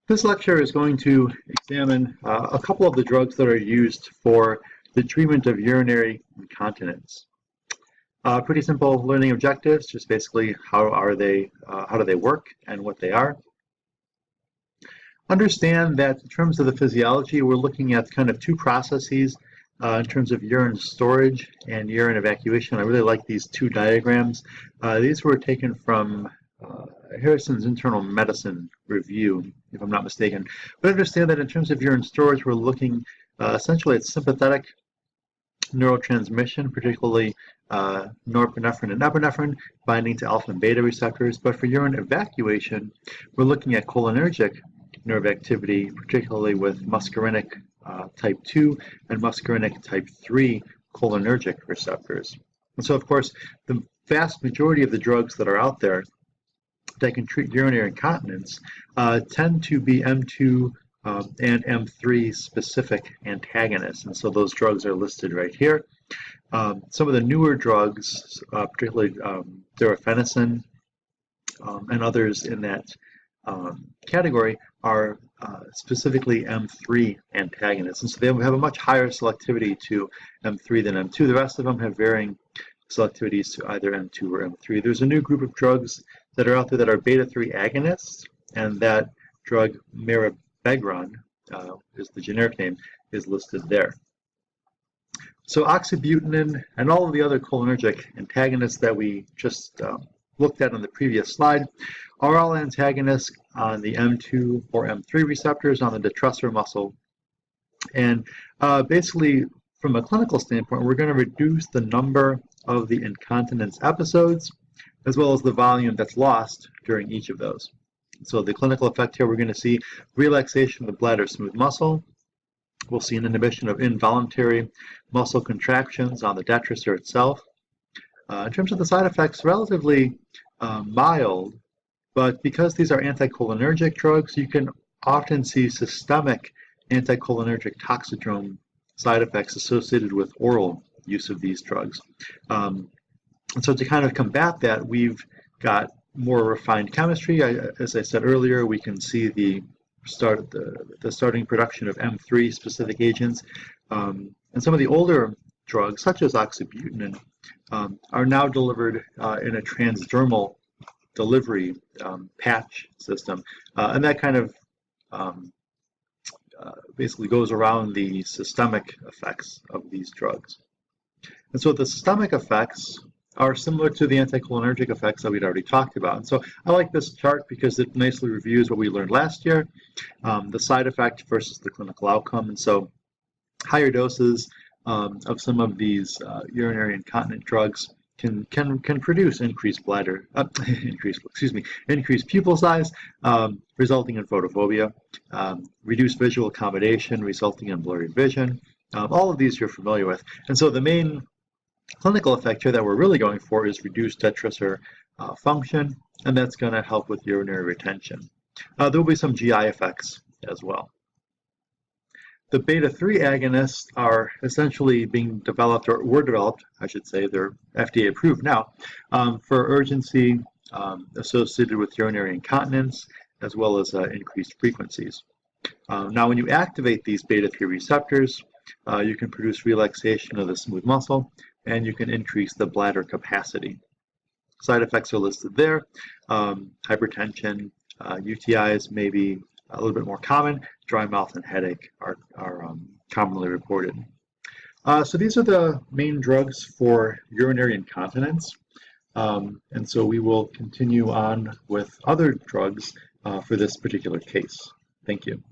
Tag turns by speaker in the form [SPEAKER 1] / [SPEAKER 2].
[SPEAKER 1] This lecture is going to examine a couple of the drugs that are used for the treatment of urinary incontinence. Pretty simple learning objectives, just basically how do they work and what they are. Understand that in terms of the physiology, we're looking at kind of two processes in terms of urine storage and urine evacuation. I really like these two diagrams. These were taken from Harrison's Internal Medicine Review, if I'm not mistaken. But understand that in terms of urine storage, we're looking essentially at sympathetic neurotransmission, particularly norepinephrine and epinephrine binding to alpha and beta receptors. But for urine evacuation, we're looking at cholinergic nerve activity, particularly with muscarinic type 2 and muscarinic type 3 cholinergic receptors. And so, of course, the vast majority of the drugs that are out there that can treat urinary incontinence tend to be M2 and M3 specific antagonists, and so those drugs are listed right here. Some of the newer drugs, particularly darafenacin and others in that category, are specifically M3 antagonists, and so they have a much higher selectivity to M3 than M2. The rest of them have varying selectivities to either M2 or M3. There's a new group of drugs that are out there that are beta-3 agonists, and that drug mirabegron is the generic name, is listed there. So oxybutynin and all of the other cholinergic antagonists that we just looked at on the previous slide are all antagonists on the M2 or M3 receptors on the detrusor muscle. And basically, from a clinical standpoint, we're going to reduce the number of the incontinence episodes as well as the volume that's lost during each of those. So the clinical effect here, we're going to see relaxation of the bladder smooth muscle. We'll see an inhibition of involuntary muscle contractions on the detrusor itself. In terms of the side effects, relatively mild, but because these are anticholinergic drugs, you can often see systemic anticholinergic toxidrome side effects associated with oral use of these drugs. And so to kind of combat that, we've got more refined chemistry. As I said earlier, we can see the starting production of M3 specific agents. And some of the older drugs, such as oxybutynin, are now delivered in a transdermal delivery patch system. And that kind of basically goes around the systemic effects of these drugs. And so the systemic effects are similar to the anticholinergic effects that we'd already talked about. And so I like this chart because it nicely reviews what we learned last year, the side effect versus the clinical outcome. And so higher doses of some of these urinary incontinent drugs can produce increased increased pupil size, resulting in photophobia, reduced visual accommodation, resulting in blurry vision. All of these you're familiar with. And so the main clinical effect here that we're really going for is reduced detrusor function, and that's going to help with urinary retention. There will be some GI effects as well. The beta-3 agonists are essentially being developed, or were developed, I should say, they're FDA approved now, for urgency associated with urinary incontinence, as well as increased frequencies. Now, when you activate these beta-3 receptors, you can produce relaxation of the smooth muscle, and you can increase the bladder capacity. Side effects are listed there. Hypertension, UTIs may be a little bit more common. Dry mouth and headache are commonly reported. So these are the main drugs for urinary incontinence. And so we will continue on with other drugs for this particular case. Thank you.